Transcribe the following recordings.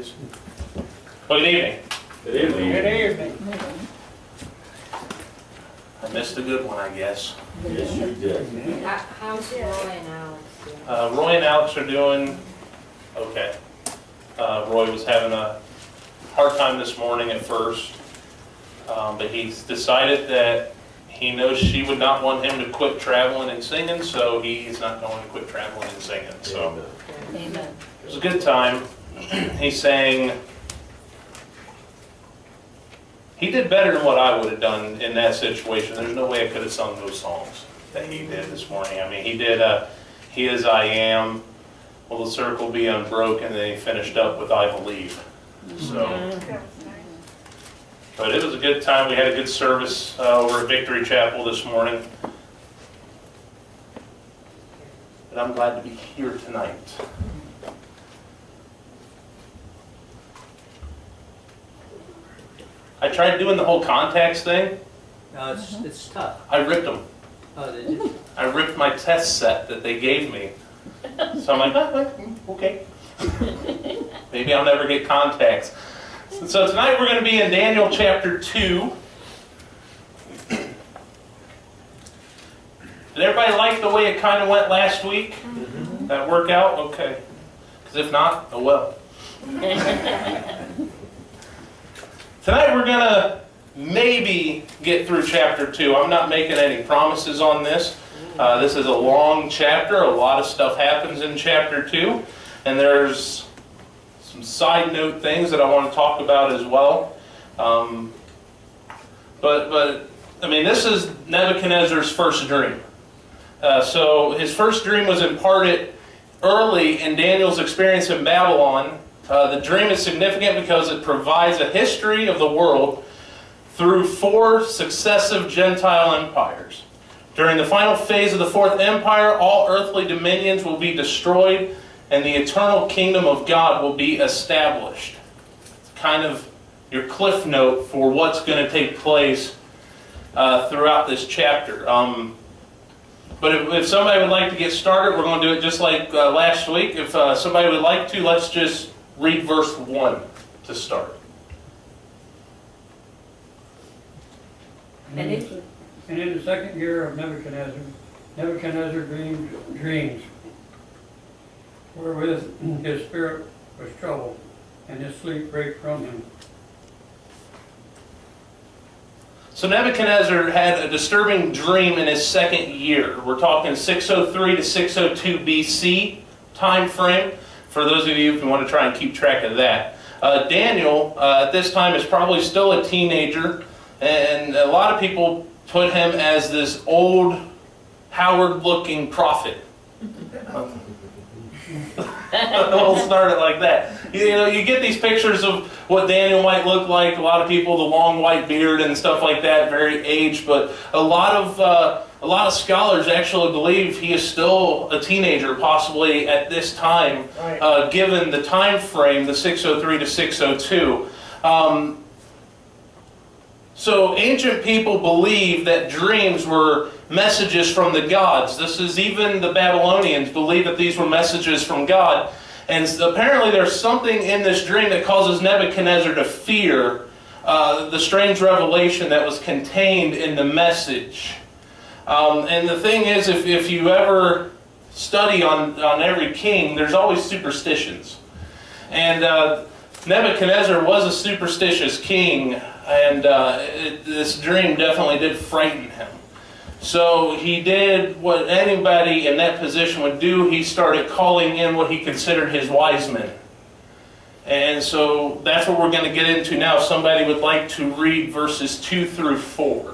please. Well, good evening. Good evening. Good evening. I missed a good one, I guess. Yes, you did. How's Roy and Alex doing? Roy and Alex are doing okay. Roy was having a hard time this morning at first, but he's decided that he knows she would not want him to quit traveling and singing, so he's not going to quit traveling and singing. So Amen. it was a good time. He sang. He did better than what I would have done in that situation. There's no way I could have sung those songs that he did this morning. I mean, he did He Is I Am, Will the Circle Be Unbroken, and then he finished up with I Believe. So, but it was a good time. We had a good service over at Victory Chapel this morning. But I'm glad to be here tonight. I tried doing the whole contacts thing. No, it's tough. I ripped them. Oh, did you? I ripped my test set that they gave me. So I'm like, okay. Maybe I'll never get contacts. So tonight we're going to be in Daniel chapter 2. Did everybody like the way it kind of went last week? That work out? Okay. Because if not, oh well. Tonight we're going to maybe get through chapter 2. I'm not making any promises on this. This is a long chapter. A lot of stuff happens in chapter 2. And there's some side note things that I want to talk about as well. But I mean, this is Nebuchadnezzar's first dream. So his first dream was imparted early in Daniel's experience in Babylon. The dream is significant because it provides a history of the world through 4 successive Gentile empires. During the final phase of the 4th empire, all earthly dominions will be destroyed and the eternal kingdom of God will be established. It's kind of your cliff note for what's going to take place throughout this chapter. But if somebody would like to get started, we're going to do it just like last week. If somebody would like to, let's just read verse 1 to start. And in the second year of Nebuchadnezzar dreamed dreams, wherewith his spirit was troubled, and his sleep brake from him. So Nebuchadnezzar had a disturbing dream in his second year. We're talking 603 to 602 BC time frame, for those of you who want to try and keep track of that. Daniel, at this time, is probably still a teenager, and a lot of people put him as this old, Howard-looking prophet. We'll start it like that. You know, you get these pictures of what Daniel might look like. A lot of people, the long white beard and stuff like that, very aged. But a lot of scholars actually believe he is still a teenager, possibly at this time, given the time frame, the 603 to 602. So ancient people believed that dreams were messages from the gods. This is even the Babylonians believed that these were messages from God. And apparently there's something in this dream that causes Nebuchadnezzar to fear the strange revelation that was contained in the message. And the thing is, if you ever study on every king, there's always superstitions. And Nebuchadnezzar was a superstitious king, and this dream definitely did frighten him. So he did what anybody in that position would do. He started calling in what he considered his wise men. And so that's what we're going to get into now. If somebody would like to read verses 2 through 4.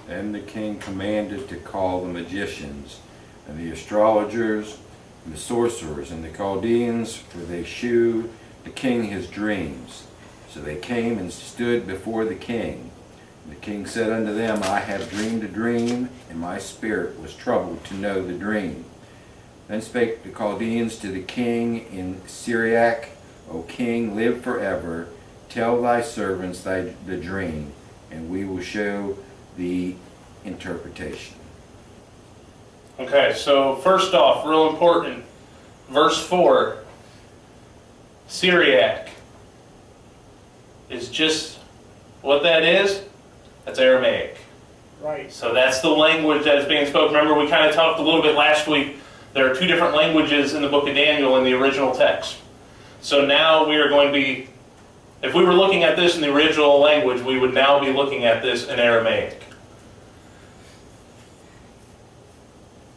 Then the king commanded to call the magicians, and the astrologers, and the sorcerers, and the Chaldeans, for they shew the king his dreams. So they came and stood before the king. And the king said unto them, I have dreamed a dream, and my spirit was troubled to know the dream. Then spake the Chaldeans to the king in Syriac, O king, live forever. Tell thy servants the dream, and we will show the interpretation. Okay, so first off, real important, verse 4. Syriac is just what that is. That's Aramaic. Right. So that's the language that is being spoken. Remember, we kind of talked a little bit last week. There are two different languages in the book of Daniel in the original text. So now we are going to be, if we were looking at this in the original language, we would now be looking at this in Aramaic.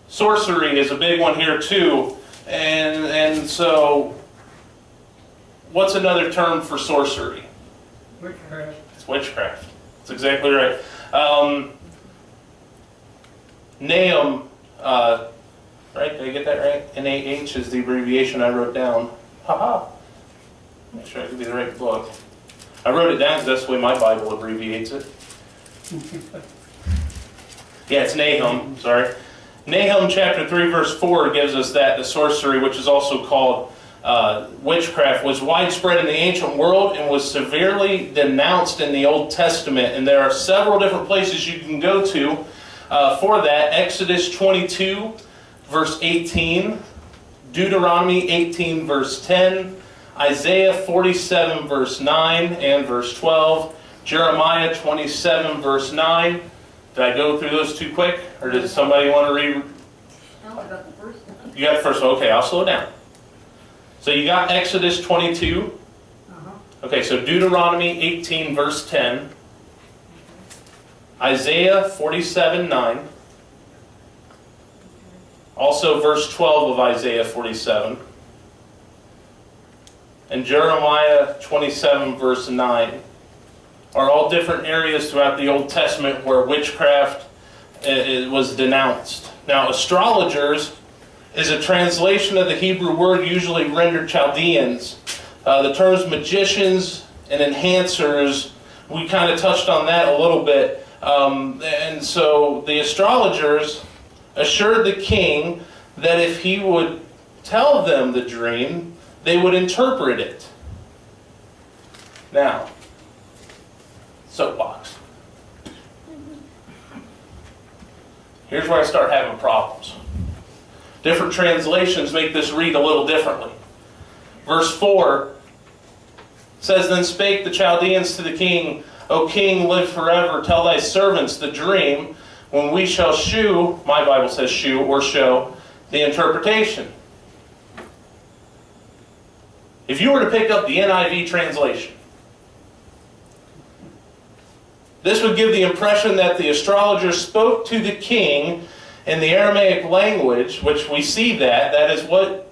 Sorcery is a big one here too. And so, what's another term for sorcery? Witchcraft. It's witchcraft. That's exactly right. Nahum, right? Did I get that right? NAH is the abbreviation I wrote down. Haha. Make sure I give you the right book. I wrote it down because that's the way my Bible abbreviates it. Yeah, it's Nahum. Sorry. Nahum chapter 3 verse 4 gives us that the sorcery, which is also called witchcraft, was widespread in the ancient world and was severely denounced in the Old Testament. And there are several different places you can go to for that. Exodus 22 verse 18, Deuteronomy 18 verse 10, Isaiah 47 verse 9 and verse 12, Jeremiah 27 verse 9. Did I go through those too quick? Or did somebody want to read? No, I got the first one. You got the first one. Okay, I'll slow down. So you got Exodus 22. Okay, so Deuteronomy 18 verse 10. Isaiah 47 9. Also verse 12 of Isaiah 47. And Jeremiah 27 verse 9 are all different areas throughout the Old Testament where witchcraft was denounced. Now, astrologers is a translation of the Hebrew word usually rendered Chaldeans. The terms magicians and enhancers, we kind of touched on that a little bit. And so the astrologers assured the king that if he would tell them the dream, they would interpret it. Now, soapbox. Here's where I start having problems. Different translations make this read a little differently. Verse 4 says, Then spake the Chaldeans to the king, O king, live forever. Tell thy servants the dream, when we shall shew, my Bible says shew or show, the interpretation. If you were to pick up the NIV translation, this would give the impression that the astrologer spoke to the king in the Aramaic language, which we see that. That is what,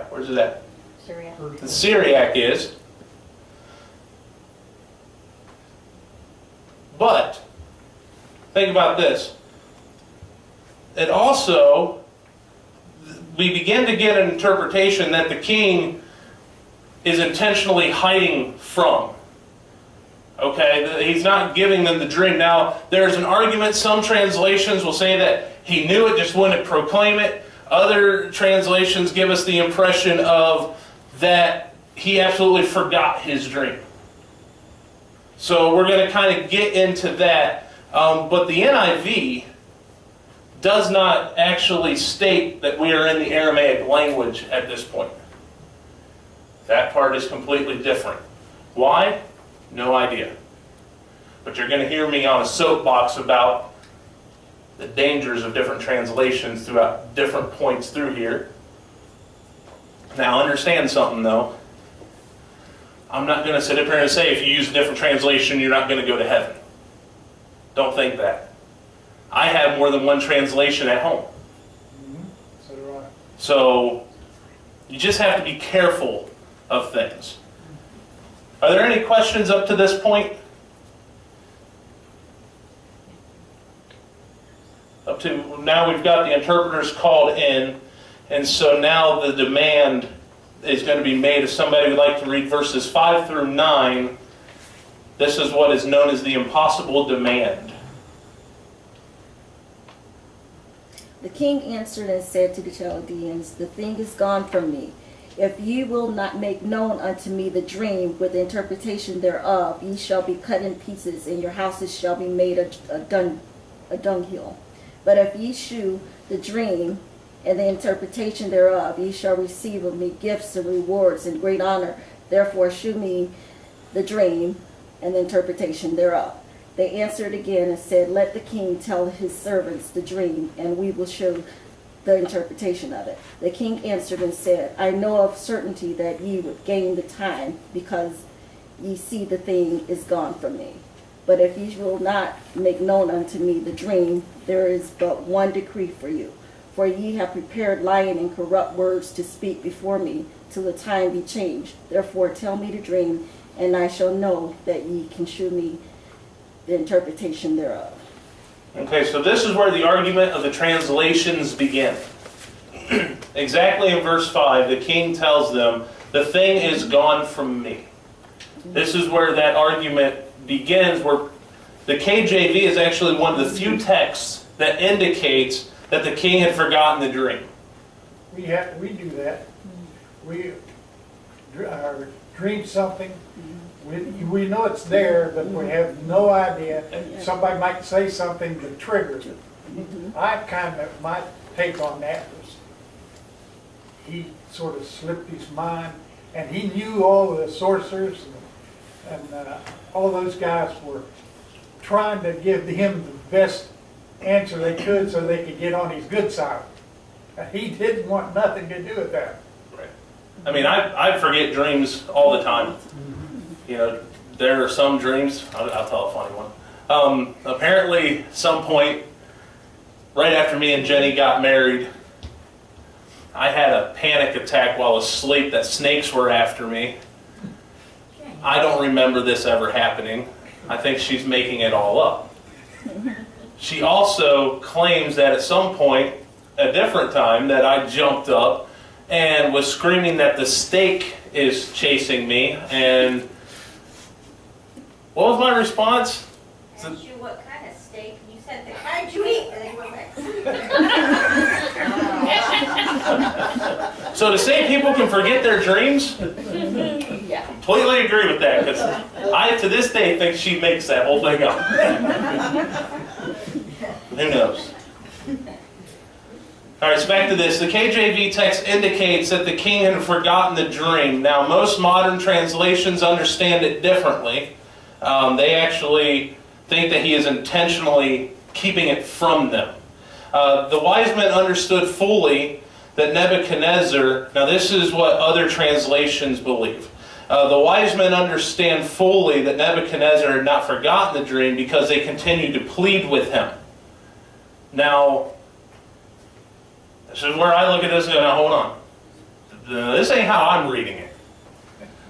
where's it at? Syriac. The Syriac is. But, think about this. It also, we begin to get an interpretation that the king is intentionally hiding from. Okay, he's not giving them the dream. Now, there's an argument. Some translations will say that he knew it, just wouldn't proclaim it. Other translations give us the impression of that he absolutely forgot his dream. So we're going to kind of get into that. But the NIV does not actually state that we are in the Aramaic language at this point. That part is completely different. Why? No idea. But you're going to hear me on a soapbox about the dangers of different translations throughout different points through here. Now understand something though. I'm not going to sit up here and say if you use a different translation you're not going to go to heaven. Don't think that. I have more than one translation at home. So do I. So you just have to be careful of things. Are there any questions up to this point? Up to now we've got the interpreters called in, and so now the demand is going to be made. If somebody would like to read verses 5 through 9, this is what is known as the impossible demand. The king answered and said to the Chaldeans, The thing is gone from me. If ye will not make known unto me the dream with the interpretation thereof, ye shall be cut in pieces, and your houses shall be made a dunghill. But if ye shew the dream and the interpretation thereof. Ye shall receive of me gifts and rewards and great honor. Therefore shew me the dream and the interpretation thereof. They answered again and said, Let the king tell his servants the dream, and we will show the interpretation of it. The king answered and said, I know of certainty that ye would gain the time, because ye see the thing is gone from me. But if ye will not make known unto me the dream, there is but one decree for you. For ye have prepared lying and corrupt words to speak before me, till the time be changed. Therefore tell me the dream, and I shall know that ye can shew me the interpretation thereof. Okay, so this is where the argument of the translations begin. Exactly in verse 5, the king tells them, the thing is gone from me. This is where that argument begins, where the KJV is actually one of the few texts that indicates that the king had forgotten the dream. We do that. We dream something. We know it's there, but we have no idea. Somebody might say something that triggers it. My take on that was he sort of slipped his mind, and he knew all the sorcerers and all those guys were trying to give him the best answer they could so they could get on his good side. He didn't want nothing to do with that. Right. I mean, I forget dreams all the time. You know, there are some dreams, I'll tell a funny one. Apparently, some point, right after me and Jenny got married, I had a panic attack while asleep that snakes were after me. I don't remember this ever happening. I think she's making it all up. She also claims that at some point, a different time, that I jumped up and was screaming that the snake is chasing me, and what was my response? Asked you what kind of steak, and you said the kind you eat, and then you went back. So to say people can forget their dreams, Yeah. completely agree with that, because I, to this day, think she makes that whole thing up. Who knows? All right, so back to this. The KJV text indicates that the king had forgotten the dream. Now, most modern translations understand it differently. They actually think that he is intentionally keeping it from them. The wise men understood fully that Nebuchadnezzar, now this is what other translations believe. The wise men understand fully that Nebuchadnezzar had not forgotten the dream because they continued to plead with him. Now, this is where I look at this and go, now hold on. This ain't how I'm reading it.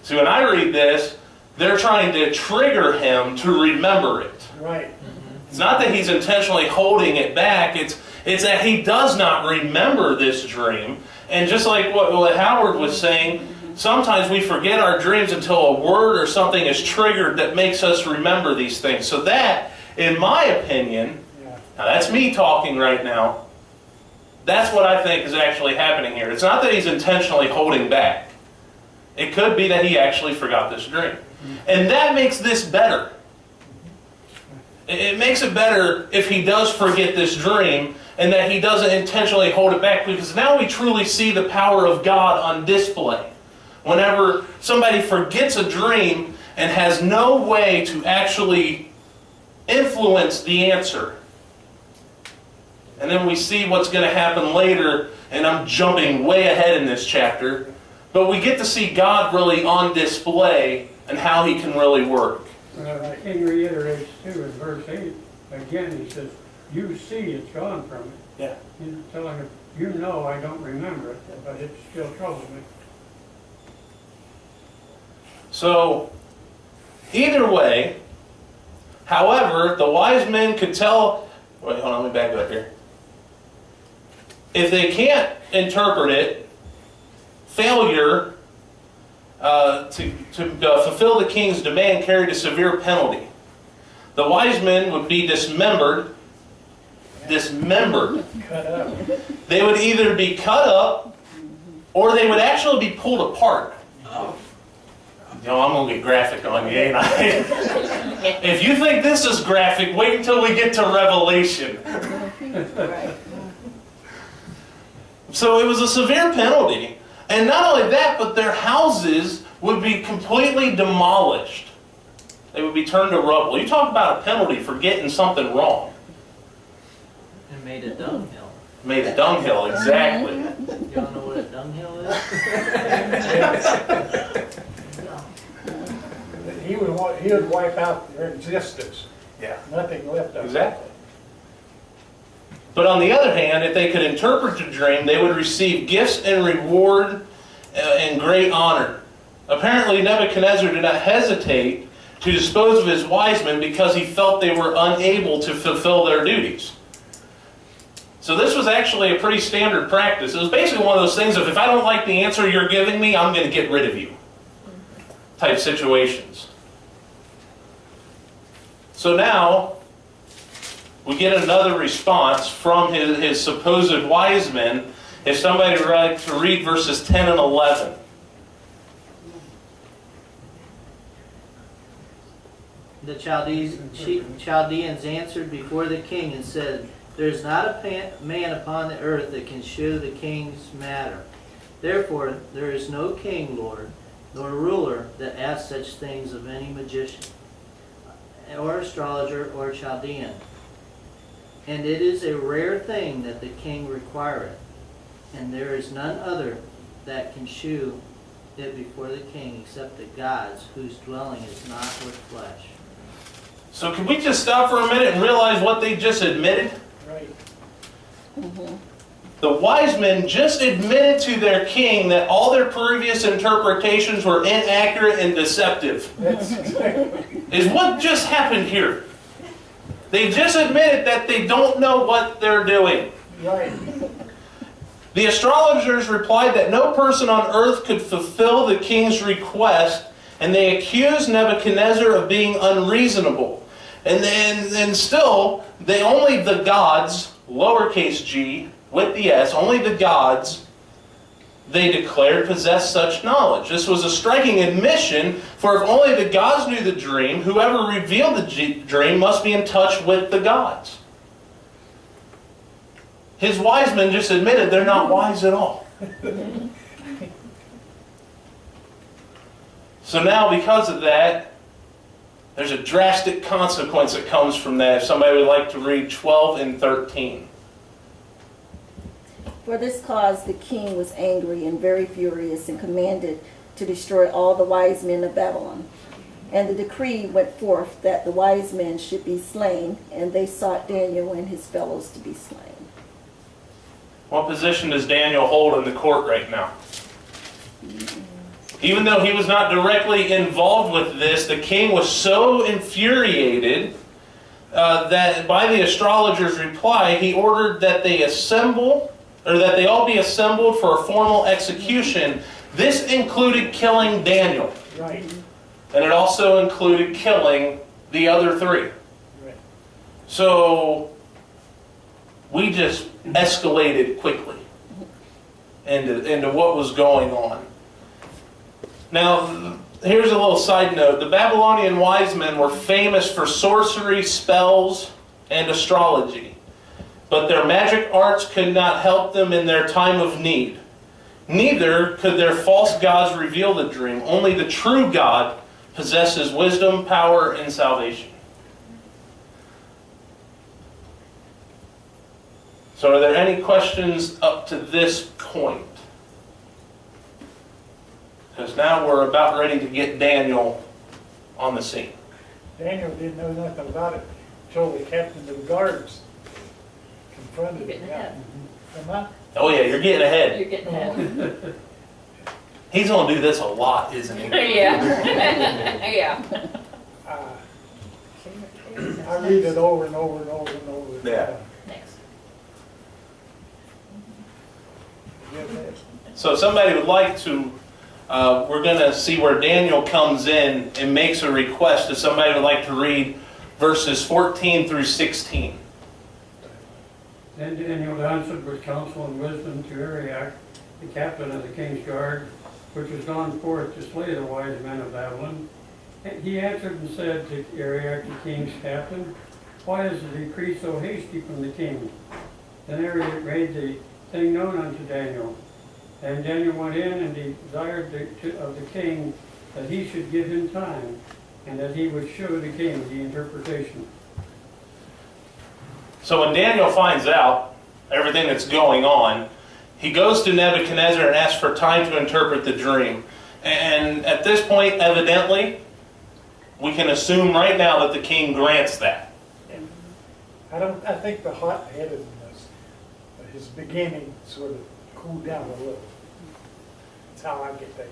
See, when I read this, they're trying to trigger him to remember it. Right. It's not that he's intentionally holding it back. It's that he does not remember this dream. And just like what Howard was saying, sometimes we forget our dreams until a word or something is triggered that makes us remember these things. So that, in my opinion, now that's me talking right now, that's what I think is actually happening here. It's not that he's intentionally holding back. It could be that he actually forgot this dream. And that makes this better. It makes it better if he does forget this dream and that he doesn't intentionally hold it back, because now we truly see the power of God on display. Whenever somebody forgets a dream and has no way to actually influence the answer. And then we see what's going to happen later, and I'm jumping way ahead in this chapter, but we get to see God really on display and how he can really work. The king reiterates too in verse 8, again he says, you see it's gone from me. Yeah. He's telling him, you know I don't remember it, but it still troubles me. So, either way, however, the wise men could tell, wait, hold on, let me back up here. If they can't interpret it, failure to fulfill the king's demand carried a severe penalty. The wise men would be dismembered. Cut up. They would either be cut up, or they would actually be pulled apart. You know, I'm going to get graphic on you, ain't I? If you think this is graphic, wait until we get to Revelation. So it was a severe penalty. And not only that, but their houses would be completely demolished. They would be turned to rubble. You talk about a penalty for getting something wrong. And made a dunghill. Made a dunghill, exactly. Y'all know what a dunghill is? He would wipe out their existence. Yeah. Nothing left of it. Exactly. But on the other hand, if they could interpret the dream, they would receive gifts and reward and great honor. Apparently, Nebuchadnezzar did not hesitate to dispose of his wise men because he felt they were unable to fulfill their duties. So this was actually a pretty standard practice. It was basically one of those things of, if I don't like the answer you're giving me, I'm going to get rid of you type situations. So now, we get another response from his supposed wise men. If somebody would like to read verses 10 and 11. The Chaldeans answered before the king and said, "There is not a man upon the earth that can shew the king's matter. Therefore there is no king, Lord, nor ruler that asks such things of any magician, or astrologer, or Chaldean. And it is a rare thing that the king requireth, and there is none other that can shew it before the king except the gods, whose dwelling is not with flesh." So can we just stop for a minute and realize what they just admitted? Right. The wise men just admitted to their king that all their previous interpretations were inaccurate and deceptive. That's exactly. Is what just happened here. They just admitted that they don't know what they're doing. Right. The astrologers replied that no person on earth could fulfill the king's request, and they accused Nebuchadnezzar of being unreasonable. And still, only the gods, lowercase g, with the S, only the gods, they declared possessed such knowledge. This was a striking admission, for if only the gods knew the dream, whoever revealed the dream must be in touch with the gods. His wise men just admitted they're not wise at all. So now, because of that, there's a drastic consequence that comes from that. If somebody would like to read 12 and 13. For this cause the king was angry and very furious, and commanded to destroy all the wise men of Babylon. And the decree went forth that the wise men should be slain, and they sought Daniel and his fellows to be slain. What position does Daniel hold in the court right now? Even though he was not directly involved with this, the king was so infuriated that by the astrologer's reply, he ordered that they assemble, or that they all be assembled for a formal execution. This included killing Daniel. Right. And it also included killing the other three. Right. So we just escalated quickly into what was going on. Now, here's a little side note. The Babylonian wise men were famous for sorcery, spells, and astrology. But their magic arts could not help them in their time of need. Neither could their false gods reveal the dream. Only the true God possesses wisdom, power, and salvation. So are there any questions up to this point? Because now we're about ready to get Daniel on the scene. Daniel didn't know nothing about it until the captain of the guards confronted him. Am I? Oh yeah, you're getting ahead. You're getting ahead. He's going to do this a lot, isn't he? Yeah. Yeah. I read it over and over and over and over. Yeah. Next. Get that? So if somebody would like to, we're going to see where Daniel comes in and makes a request. If somebody would like to read verses 14 through 16. Then Daniel answered with counsel and wisdom to Arioch, the captain of the king's guard, which was gone forth to slay the wise men of Babylon. And he answered and said to Arioch, the king's captain, "Why is the decree so hasty from the king?" Then Arioch made the thing known unto Daniel. And Daniel went in and desired of the king that he should give him time, and that he would show the king the interpretation. So when Daniel finds out everything that's going on, he goes to Nebuchadnezzar and asks for time to interpret the dream. And at this point, evidently, we can assume right now that the king grants that. I think the hot-headedness of his beginning sort of cooled down a little. That's how I get taken.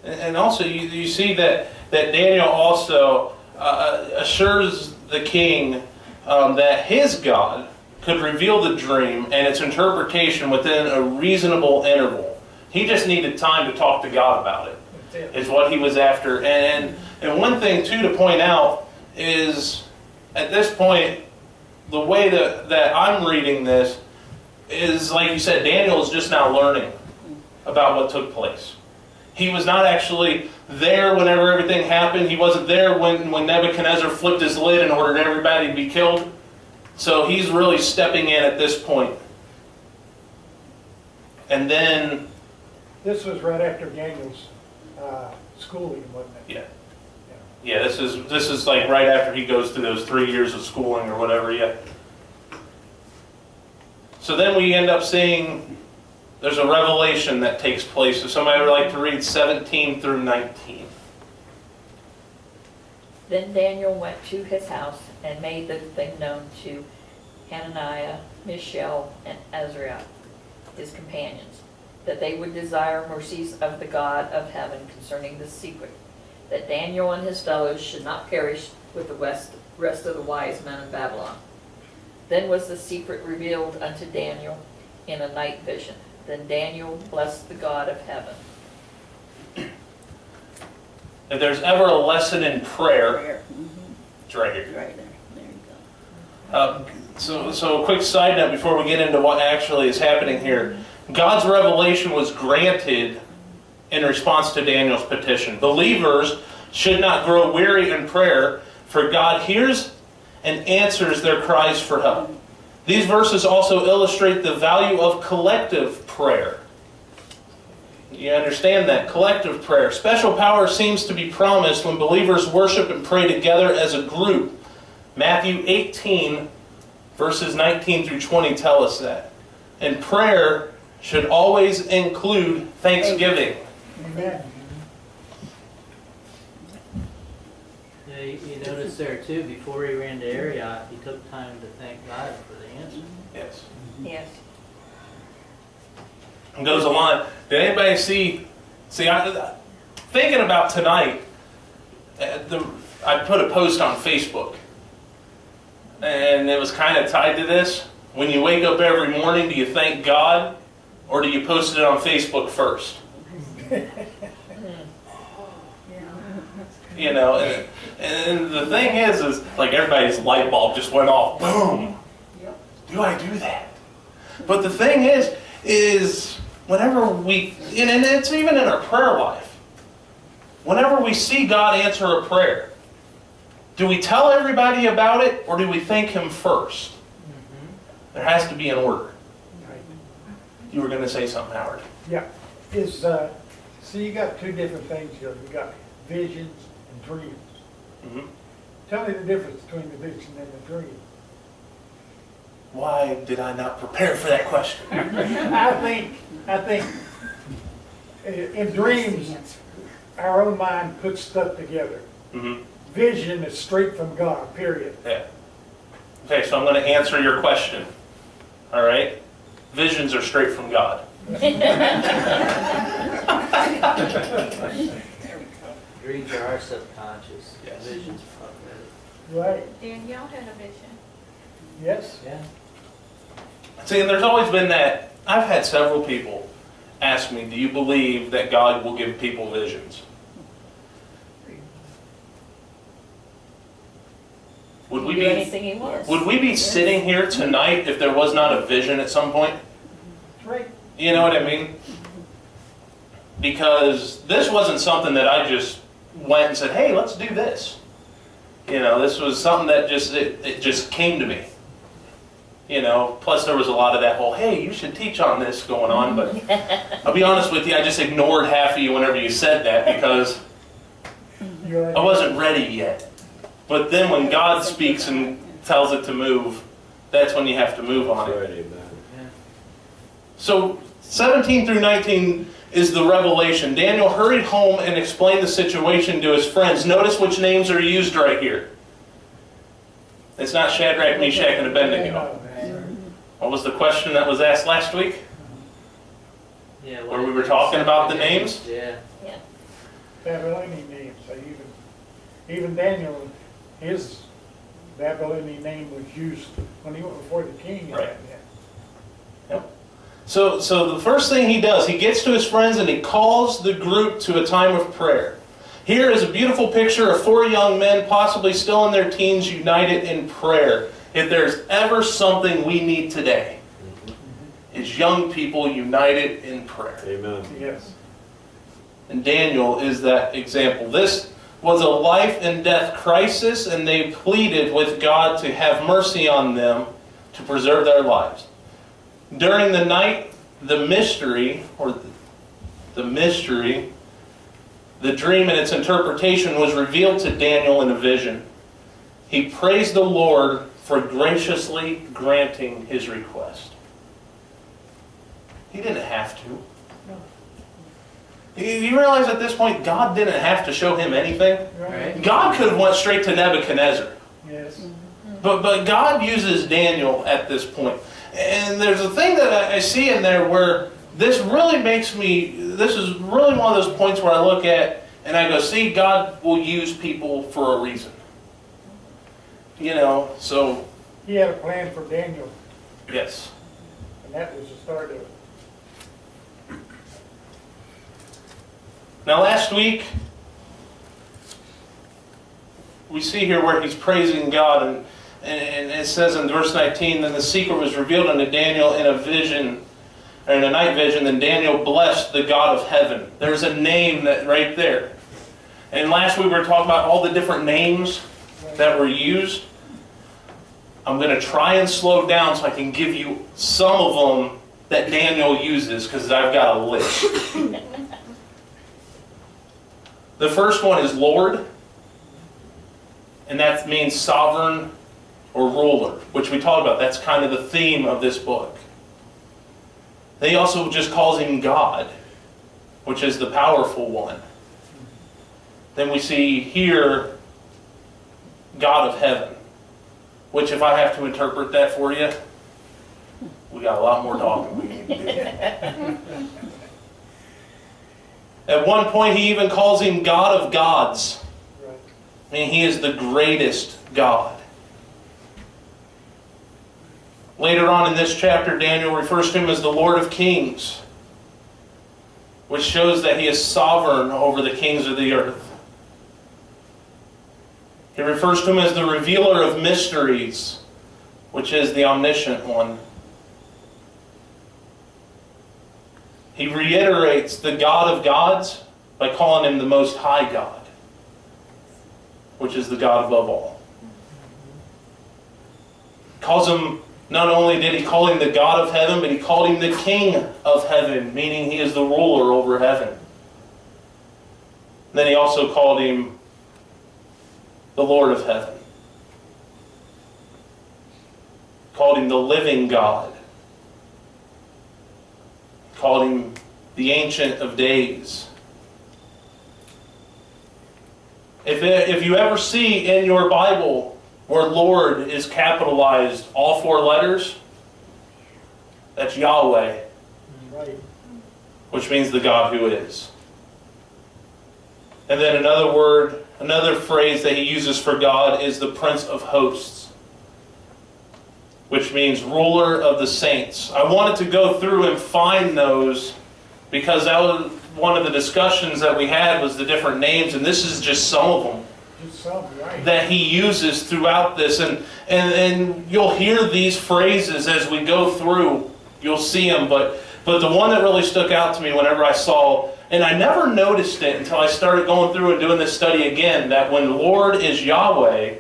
And also, you see that Daniel also assures the king that his God could reveal the dream and its interpretation within a reasonable interval. He just needed time to talk to God about it, is what he was after. And one thing, too, to point out is, at this point, the way that I'm reading this is, like you said, Daniel is just now learning about what took place. He was not actually there whenever everything happened. He wasn't there when Nebuchadnezzar flipped his lid and ordered everybody to be killed. So he's really stepping in at this point. And then... This was right after Daniel's schooling, wasn't it? Yeah. Yeah, this is like right after he goes through those 3 years of schooling or whatever, yeah. So then we end up seeing there's a revelation that takes place. If somebody would like to read 17 through 19. Then Daniel went to his house and made the thing known to Hananiah, Mishael, and Azariah, his companions, that they would desire mercies of the God of heaven concerning this secret, that Daniel and his fellows should not perish with the rest of the wise men of Babylon. Then was the secret revealed unto Daniel in a night vision. Then Daniel blessed the God of heaven. If there's ever a lesson in prayer, it's right here. Right there. There you go. So a quick side note before we get into what actually is happening here. God's revelation was granted in response to Daniel's petition. Believers should not grow weary in prayer, for God hears and answers their cries for help. These verses also illustrate the value of collective prayer. You understand that? Collective prayer. Special power seems to be promised when believers worship and pray together as a group. Matthew 18, verses 19 through 20 tell us that. And prayer should always include thanksgiving. Amen. Yeah, you notice there too, before he ran to Ariat, he took time to thank God for the answer. Yes. Yes. And goes along. Did anybody see, thinking about tonight, I put a post on Facebook. And it was kind of tied to this. When you wake up every morning, do you thank God? Or do you post it on Facebook first? You know, and the thing is like everybody's light bulb just went off. Boom! Do I do that? But the thing is whenever we, and it's even in our prayer life, whenever we see God answer a prayer, do we tell everybody about it or do we thank Him first? There has to be an order. You were going to say something, Howard. Yeah. See, you got two different things here. You got visions and dreams. Mm-hmm. Tell me the difference between the vision and the dream. Why did I not prepare for that question? I think in dreams, our own mind puts stuff together. Mm-hmm. Vision is straight from God, period. Yeah. Okay, so I'm going to answer your question. All right? Visions are straight from God. Dreams are our subconscious. Yes. Visions are prophetic. Right. Danielle had a vision. Yes. Yeah. See, and there's always been that. I've had several people ask me, do you believe that God will give people visions? Would we Do be anything he wants. would we be sitting here tonight if there was not a vision at some point? Right. You know what I mean? Because this wasn't something that I just went and said, hey, let's do this. You know, this was something that it just came to me. You know, plus there was a lot of that whole, hey, you should teach on this going on, but I'll be honest with you, I just ignored half of you whenever you said that because I wasn't ready yet. But then when God speaks and tells it to move, that's when you have to move on it. Right, amen. So 17 through 19 is the revelation. Daniel hurried home and explained the situation to his friends. Notice which names are used right here. It's not Shadrach, Meshach, and Abednego. What was the question that was asked last week? Yeah, Where we were talking about the names? Yeah. Babylonian names. Even Daniel, his Babylonian name was used when he went before the king. Right. Yep. So the first thing he does, he gets to his friends and he calls the group to a time of prayer. Here is a beautiful picture of 4 young men, possibly still in their teens, united in prayer. If there's ever something we need today, it's young people united in prayer. Amen. Yes. And Daniel is that example. This was a life and death crisis, and they pleaded with God to have mercy on them to preserve their lives. During the night, the dream and its interpretation was revealed to Daniel in a vision. He praised the Lord for graciously granting his request. He didn't have to. You realize at this point, God didn't have to show him anything? Right. God could have went straight to Nebuchadnezzar. Yes. But God uses Daniel at this point. And there's a thing that I see in there where this really makes me, this is really one of those points where I look at and I go, see, God will use people for a reason. You know, so. He had a plan for Daniel, Yes. and that was the start of it. Now last week, we see here where he's praising God, and it says in verse 19, then the secret was revealed unto Daniel in a vision, or in a night vision, then Daniel blessed the God of heaven. There's a name that right there. And last week we were talking about all the different names that were used. I'm going to try and slow down so I can give you some of them that Daniel uses, because I've got a list. The first one is Lord, and that means sovereign or ruler, which we talked about. That's kind of the theme of this book. Then he also just calls him God, which is the powerful one. Then we see here God of heaven, which if I have to interpret that for you, we got a lot more talking we need to do. At one point, he even calls him God of gods. Right. I mean, he is the greatest God. Later on in this chapter, Daniel refers to him as the Lord of Kings, which shows that he is sovereign over the kings of the earth. He refers to him as the revealer of mysteries, which is the omniscient one. He reiterates the God of gods by calling him the Most High God, which is the God above all. Calls him, not only did he call him the God of heaven, but he called him the King of heaven, meaning he is the ruler over heaven. Then he also called him the Lord of heaven. Called him the living God. Called him the Ancient of Days. If you ever see in your Bible where Lord is capitalized, all 4 letters, that's Yahweh, Right. which means the God who is. And then another word, another phrase that he uses for God is the Prince of Hosts, which means ruler of the saints. I wanted to go through and find those because that was one of the discussions that we had was the different names, and this is just some of them Just some, right. that he uses throughout this. And you'll hear these phrases as we go through. You'll see them, but the one that really stuck out to me whenever I saw, and I never noticed it until I started going through and doing this study again, that when Lord is Yahweh,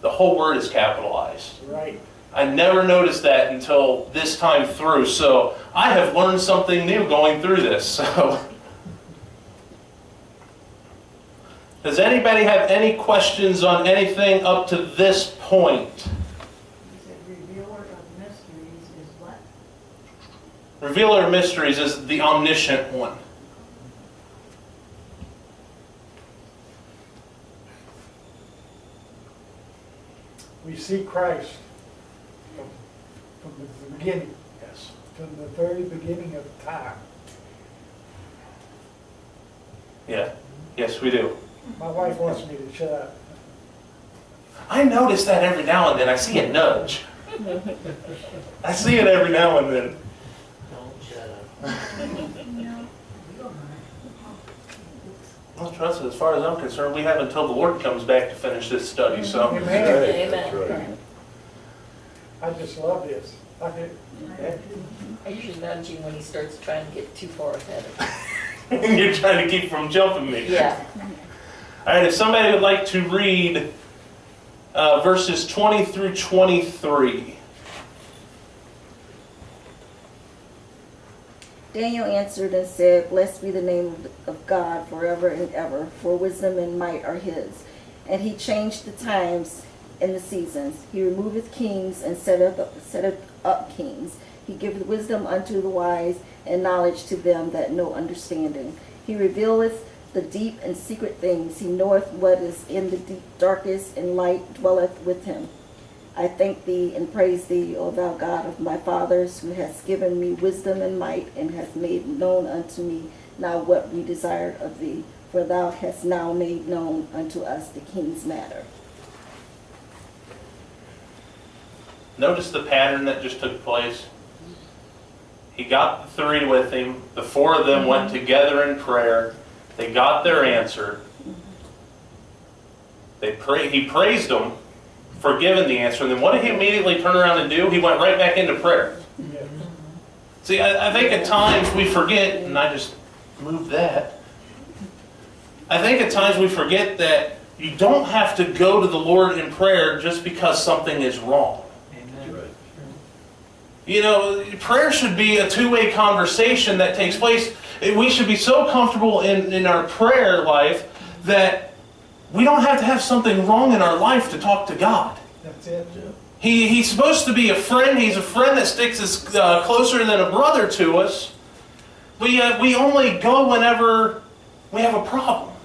the whole word is capitalized. Right. I never noticed that until this time through. So I have learned something new going through this. So, does anybody have any questions on anything up to this point? You said revealer of mysteries is what? Revealer of mysteries is the omniscient one. We see Christ from the beginning, Yes. from the very beginning of time. Yeah. Yes, we do. My wife wants me to shut up. I notice that every now and then. I see a nudge. I see it every now and then. Don't shut up. Well, trust us, as far as I'm concerned, we have until the Lord comes back to finish this study. So, Amen. Amen. That's right. I just love this. I do. I usually nudge him when he starts trying to get too far ahead of me. you're trying to keep from jumping me. Yeah. All right, if somebody would like to read verses 20 through 23. Daniel answered and said, Blessed be the name of God forever and ever, for wisdom and might are his. And he changed the times and the seasons. He removeth kings and setteth up kings. He giveth wisdom unto the wise, and knowledge to them that know understanding. He revealeth the deep and secret things. He knoweth what is in the deep darkness, and light dwelleth with him. I thank thee and praise thee, O thou God of my fathers, who hast given me wisdom and might, and hast made known unto me now what we desired of thee. For thou hast now made known unto us the king's matter. Notice the pattern that just took place. He got the three with him. The four of them went together in prayer. They got their answer. He praised them for giving the answer. And then what did he immediately turn around and do? He went right back into prayer. Yeah. See, I think at times we forget, and I just moved that. I think at times we forget that you don't have to go to the Lord in prayer just because something is wrong. That's right. You know, prayer should be a two-way conversation that takes place. We should be so comfortable in our prayer life that we don't have to have something wrong in our life to talk to God. That's it. He's supposed to be a friend. He's a friend that sticks us closer than a brother to us. We only go whenever we have a problem.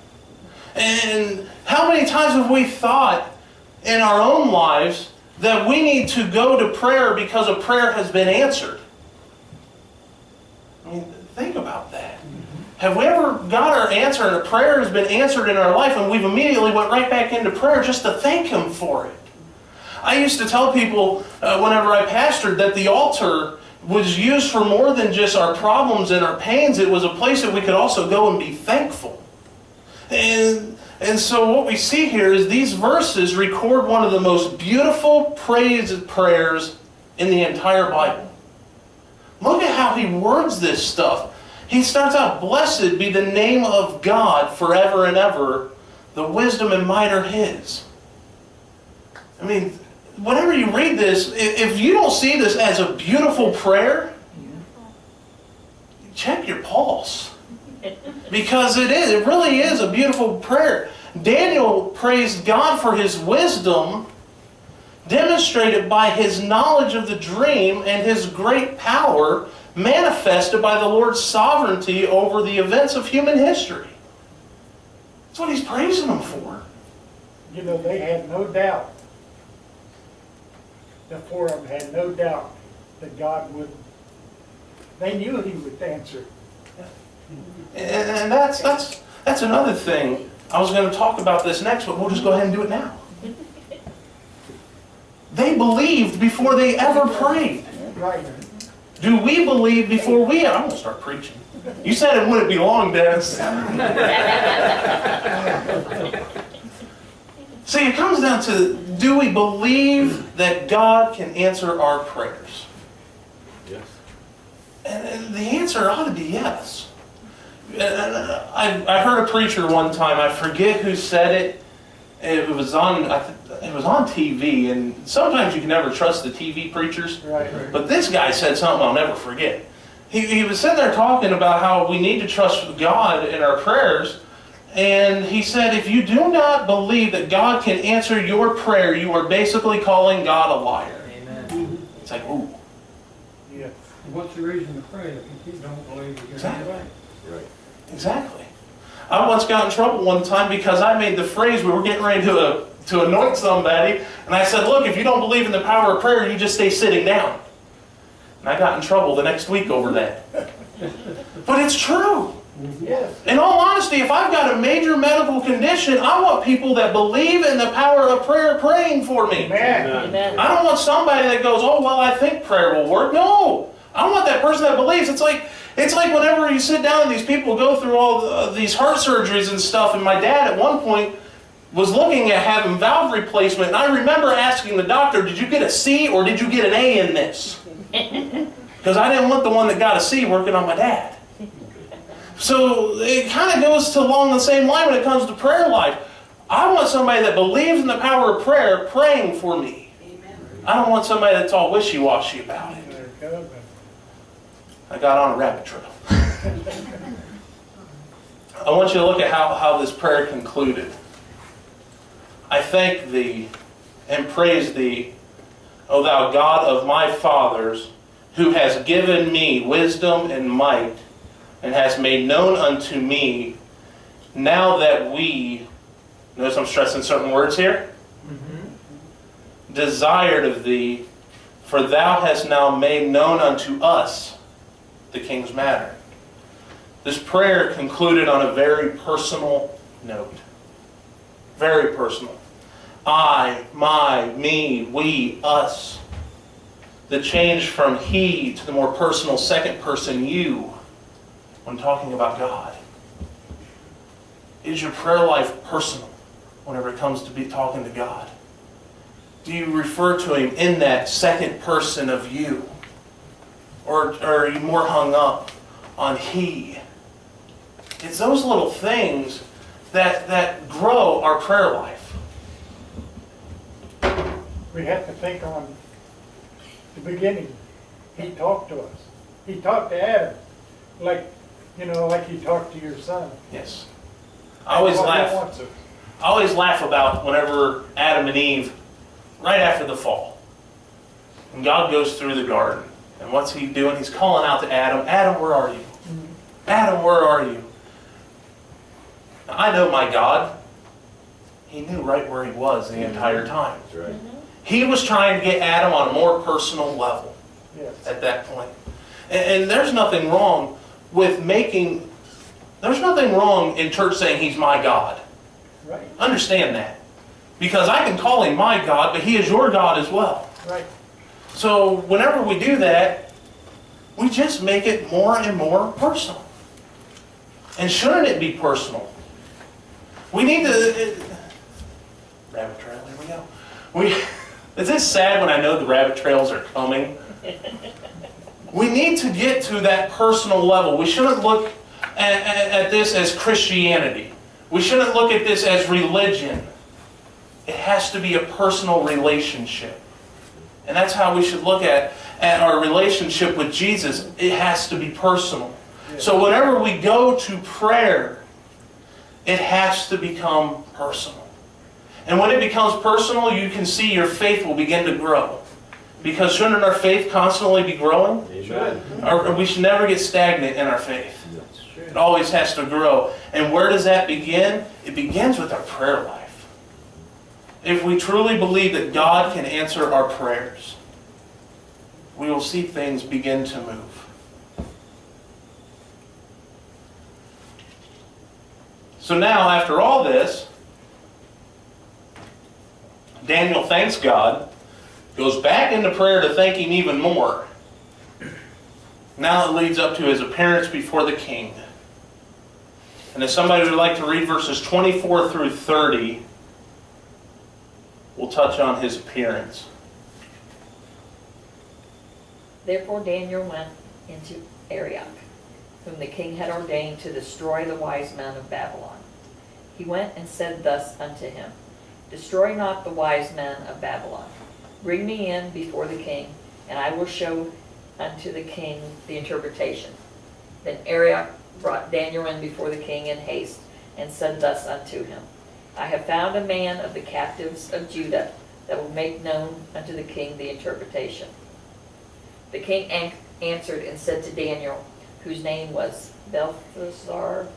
And how many times have we thought in our own lives that we need to go to prayer because a prayer has been answered? I mean, think about that. Have we ever got our answer and a prayer has been answered in our life and we've immediately went right back into prayer just to thank Him for it? I used to tell people whenever I pastored that the altar was used for more than just our problems and our pains. It was a place that we could also go and be thankful. And so what we see here is these verses record one of the most beautiful praise prayers in the entire Bible. Look at how he words this stuff. He starts out, Blessed be the name of God forever and ever. The wisdom and might are His. I mean, whenever you read this, if you don't see this as a beautiful prayer, check your pulse. Because it really is a beautiful prayer. Daniel praised God for his wisdom, demonstrated by his knowledge of the dream and his great power, manifested by the Lord's sovereignty over the events of human history. That's what he's praising Him for. You know, they had no doubt. The four of them had no doubt that God would. They knew He would answer. And that's another thing. I was going to talk about this next, but we'll just go ahead and do it now. They believed before they ever prayed. Right. Do we believe before we... I'm going to start preaching. You said it wouldn't be long, Dennis. See, it comes down to, do we believe that God can answer our prayers? Yes. And the answer ought to be yes. I heard a preacher one time, I forget who said it. It was on it was on TV, and sometimes you can never trust the TV preachers. Right. But this guy said something I'll never forget. He was sitting there talking about how we need to trust God in our prayers. And he said, if you do not believe that God can answer your prayer, you are basically calling God a liar. Amen. It's like, ooh. Yeah. What's the reason to pray if you don't believe you can? Exactly. Right. Exactly. I once got in trouble one time because I made the phrase, we were getting ready to anoint somebody, and I said, look, if you don't believe in the power of prayer, you just stay sitting down. And I got in trouble the next week over that. But it's true. Yes. In all honesty, if I've got a major medical condition, I want people that believe in the power of prayer praying for me. Man. Amen. I don't want somebody that goes, oh, well, I think prayer will work. No. I want that person that believes. It's like whenever you sit down and these people go through all these heart surgeries and stuff, and my dad at one point was looking at having valve replacement, and I remember asking the doctor, did you get a C or did you get an A in this? Because I didn't want the one that got a C working on my dad. So it kind of goes along the same line when it comes to prayer life. I want somebody that believes in the power of prayer praying for me. I don't want somebody that's all wishy-washy about it. There you go. I got on a rabbit trail. I want you to look at how this prayer concluded. I thank thee and praise thee, O thou God of my fathers, who has given me wisdom and might, and has made known unto me, now that we, notice I'm stressing certain words here, desired of thee, for thou hast now made known unto us the king's matter. This prayer concluded on a very personal note. Very personal. I, my, me, we, us. The change from he to the more personal second person you when talking about God. Is your prayer life personal whenever it comes to be talking to God? Do you refer to Him in that second person of you? Or are you more hung up on He? It's those little things that grow our prayer life. We have to think on the beginning. He talked to us. He talked to Adam, like he talked to your son. Yes. I always laugh about whenever Adam and Eve, right after the fall, and God goes through the garden. And what's He doing? He's calling out to Adam, Adam, where are you? Adam, where are you? Now, I know my God. He knew right where He was the entire time. That's right. He was trying to get Adam on a more personal level at that point. And there's nothing wrong with there's nothing wrong in church saying He's my God. Right. Understand that. Because I can call Him my God, but He is your God as well. Right. So whenever we do that, we just make it more and more personal. And shouldn't it be personal? We need to... rabbit trail, here we go. Is this sad when I know the rabbit trails are coming? We need to get to that personal level. We shouldn't look at this as Christianity. We shouldn't look at this as religion. It has to be a personal relationship. And that's how we should look at our relationship with Jesus. It has to be personal. So whenever we go to prayer, it has to become personal. And when it becomes personal, you can see your faith will begin to grow. Because shouldn't our faith constantly be growing? Amen. Or we should never get stagnant in our faith. It always has to grow. And where does that begin? It begins with our prayer life. If we truly believe that God can answer our prayers, we will see things begin to move. So now, after all this, Daniel thanks God, goes back into prayer to thank Him even more. Now it leads up to his appearance before the king. And if somebody would like to read verses 24 through 30, we'll touch on his appearance. Therefore Daniel went into Arioch, whom the king had ordained to destroy the wise men of Babylon. He went and said thus unto him, Destroy not the wise men of Babylon. Bring me in before the king, and I will show unto the king the interpretation. Then Arioch brought Daniel in before the king in haste, and said thus unto him, I have found a man of the captives of Judah that will make known unto the king the interpretation. The king answered and said to Daniel, whose name was Belteshazzar,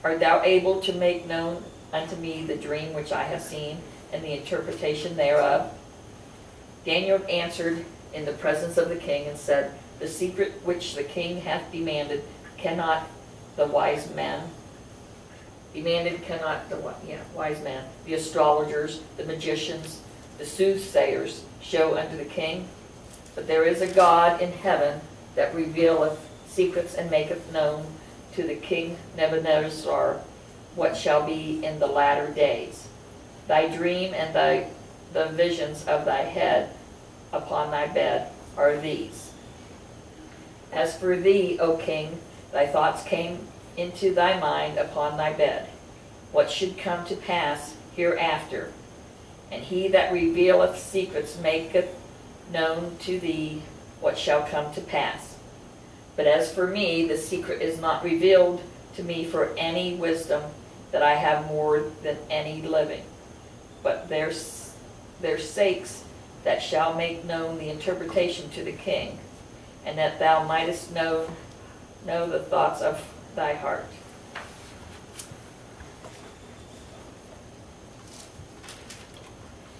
Art thou able to make known unto me the dream which I have seen, and the interpretation thereof? Daniel answered in the presence of the king, and said, The secret which the king hath demanded cannot the wise man, wise man, the astrologers, the magicians, the soothsayers show unto the king. But there is a God in heaven that revealeth secrets and maketh known to the king Nebuchadnezzar what shall be in the latter days. Thy dream and the visions of thy head upon thy bed are these. As for thee, O king, thy thoughts came into thy mind upon thy bed, what should come to pass hereafter. And he that revealeth secrets maketh known to thee what shall come to pass. But as for me, the secret is not revealed to me for any wisdom that I have more than any living, but their sakes that shall make known the interpretation to the king, and that thou mightest know the thoughts of thy heart.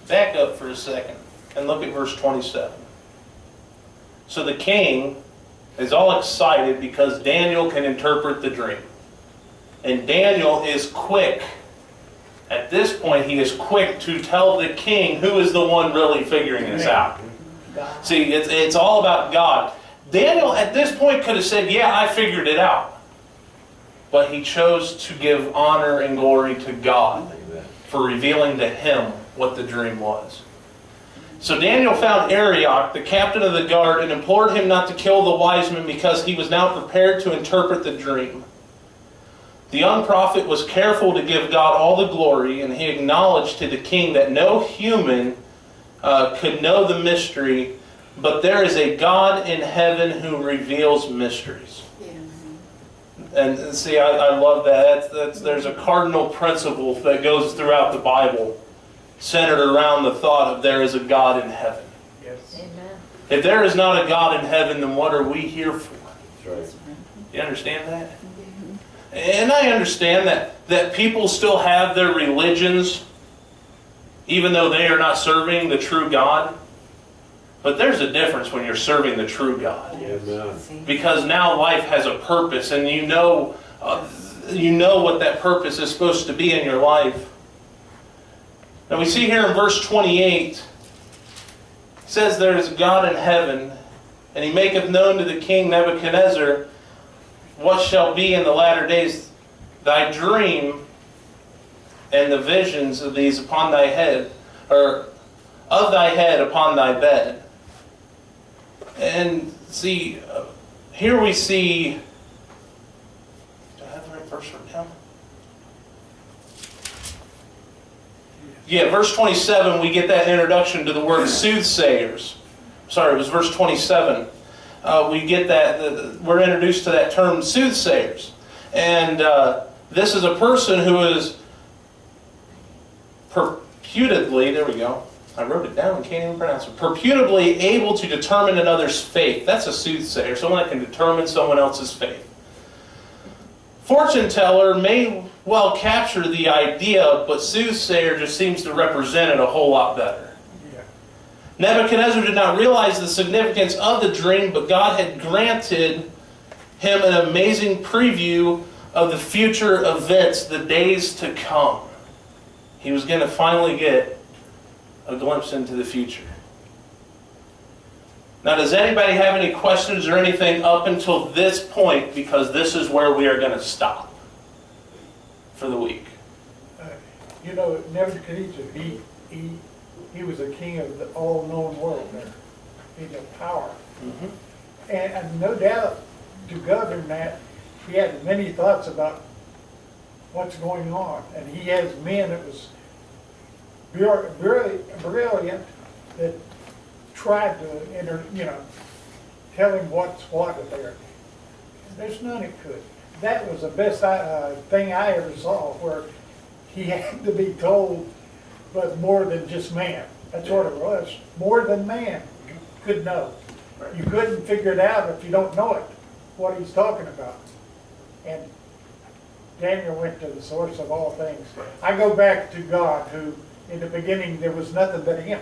Back up for a second and look at verse 27. So the king is all excited because Daniel can interpret the dream. And Daniel is quick. At this point, he is quick to tell the king who is the one really figuring this out. See, it's all about God. Daniel at this point could have said, yeah, I figured it out. But he chose to give honor and glory to God for revealing to him what the dream was. So Daniel found Arioch, the captain of the guard, and implored him not to kill the wise men because he was now prepared to interpret the dream. The young prophet was careful to give God all the glory, and he acknowledged to the king that no human could know the mystery, but there is a God in heaven who reveals mysteries. And see, I love that. There's a cardinal principle that goes throughout the Bible, centered around the thought of there is a God in heaven. Yes. Amen. If there is not a God in heaven, then what are we here for? That's right. You understand that? And I understand that people still have their religions, even though they are not serving the true God. But there's a difference when you're serving the true God. Amen. Because now life has a purpose, and you know what that purpose is supposed to be in your life. Now we see here in verse 28, it says there is a God in heaven, and he maketh known to the king Nebuchadnezzar what shall be in the latter days. Thy dream and the visions of these upon thy head, or of thy head upon thy bed. And see, here we see, do I have the right verse written down? Yeah, verse 27, we get that introduction to the word soothsayers. Sorry, it was verse 27. We get that, we're introduced to that term soothsayers. And this is a person who is reputedly, there we go, I wrote it down and can't even pronounce it, reputably able to determine another's fate. That's a soothsayer, someone that can determine someone else's fate. Fortune teller may well capture the idea, but soothsayer just seems to represent it a whole lot better. Yeah. Nebuchadnezzar did not realize the significance of the dream, but God had granted him an amazing preview of the future events, the days to come. He was going to finally get a glimpse into the future. Now, does anybody have any questions or anything up until this point? Because this is where we are going to stop for the week. You know, Nebuchadnezzar, he was a king of the all-known world there. He's a power. Mm-hmm. And no doubt, to govern that, he had many thoughts about what's going on. And he has men that was brilliant that tried to tell him what's what there. There's none that could. That was the best thing I ever saw, where he had to be told, but more than just man. That's what it was. More than man could know. You couldn't figure it out if you don't know it, what he's talking about. And Daniel went to the source of all things. I go back to God, who in the beginning there was nothing but him.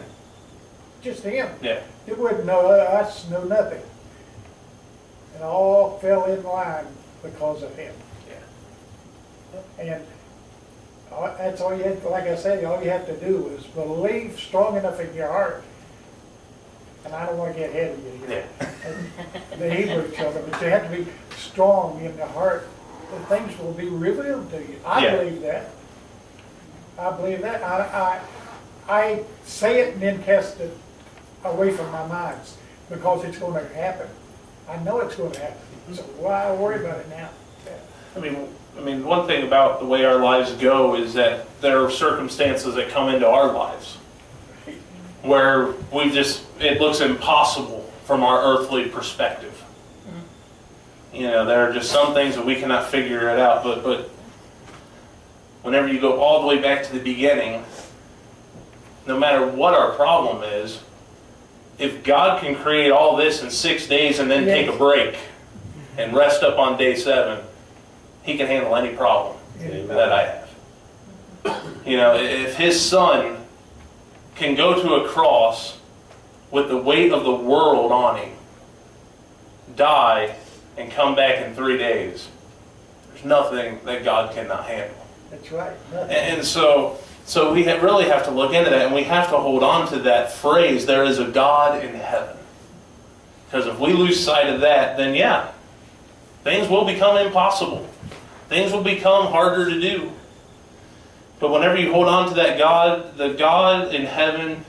Just him. Yeah. It wouldn't know us, know nothing. And all fell in line because of him. Yeah. And that's all you had, like I said, all you have to do is believe strong enough in your heart. And I don't want to get ahead of you here. Yeah. The Hebrew children, but you have to be strong in the heart. The things will be revealed to you. I Yeah. believe that. I believe that. I say it and then cast it away from my mind because it's going to happen. I know it's going to happen. So why worry about it now? I mean, one thing about the way our lives go is that there are circumstances that come into our lives where it looks impossible from our earthly perspective. There are just some things that we cannot figure it out, but whenever you go all the way back to the beginning, no matter what our problem is, if God can create all this in 6 days and then take a break and rest up on day 7, he can handle any problem that I have. If his son can go to a cross with the weight of the world on him, die, and come back in 3 days, there's nothing that God cannot handle. That's right. And so we really have to look into that, and we have to hold on to that phrase, there is a God in heaven. Because if we lose sight of that, then yeah, things will become impossible. Things will become harder to do. But whenever you hold on to that God, the God in heaven,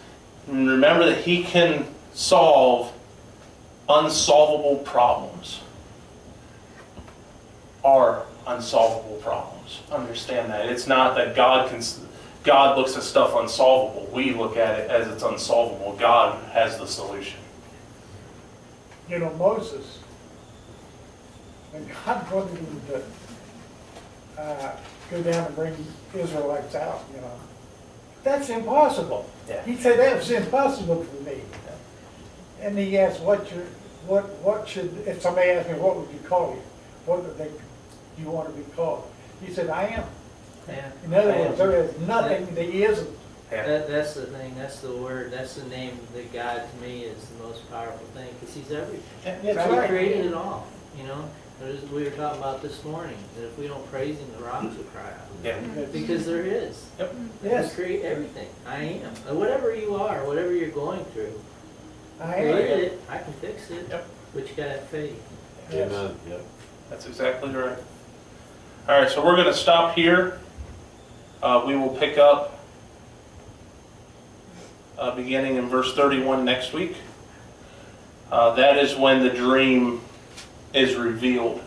remember that he can solve unsolvable problems. Are unsolvable problems. Understand that. It's not that God looks at stuff unsolvable. We look at it as it's unsolvable. God has the solution. Moses, when God wanted him to go down and bring Israelites out, that's impossible. Yeah. He said that was impossible for me. And he asked, what should, if somebody asked me, what would you call you? What would you want to be called? He said, I am. Yeah. In other words, there is nothing that he isn't. That's the thing, that's the word, that's the name that God to me is the most powerful thing, because he's everything. That's He right. created it all, We were talking about this morning, that if we don't praise him, the rocks will cry out. Yeah. Because there is. Yep. Yes. He created everything. I am. Whatever you are, whatever you're going through, I created am. it, I can fix it. Yep. But you gotta have faith. Yes. Amen, yep. That's exactly right. All right, so we're going to stop here. We will pick up beginning in verse 31 next week. That is when the dream is revealed.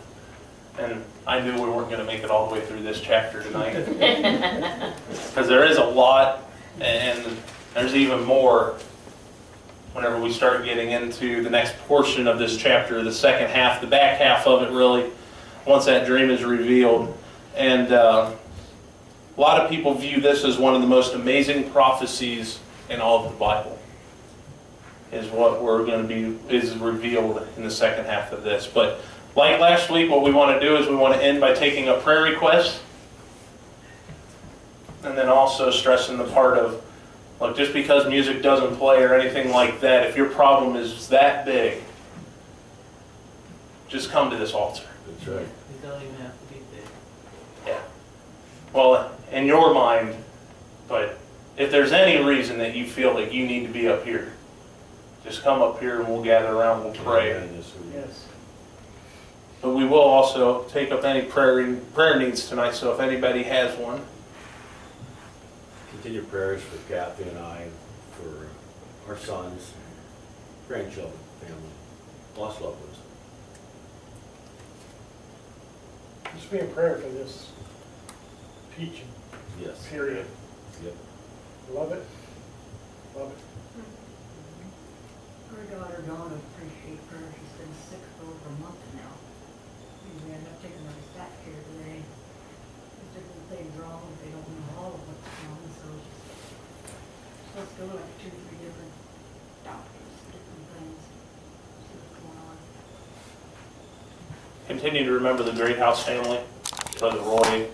And I knew we weren't going to make it all the way through this chapter tonight. Because there is a lot, and there's even more whenever we start getting into the next portion of this chapter, the second half, the back half of it really, once that dream is revealed. And a lot of people view this as one of the most amazing prophecies in all of the Bible, is what we're going to be, is revealed in the second half of this. But like last week, what we want to do is we want to end by taking a prayer request, and then also stressing the part of, look, just because music doesn't play or anything like that, if your problem is that big, just come to this altar. That's right. You don't even have to be big. Yeah. Well, in your mind, but if there's any reason that you feel that you need to be up here, just come up here and we'll gather around, we'll pray. Amen, yes, we will. Yes. But we will also take up any prayer needs tonight, so if anybody has one. Continue prayers for Kathy and I, for our sons, grandchildren, family, lost loved ones. Just be a prayer for this teaching Yes. period. Yep. Love it. Love it. Our daughter Donna, appreciate her, she's been sick for over a month now. We ended up taking her to stat care today. There's different things wrong, they don't know all of what's wrong, so let's go to like 2 or 3 different doctors, different things, see what's going on. Continue to remember the Great House family, Brother Roy,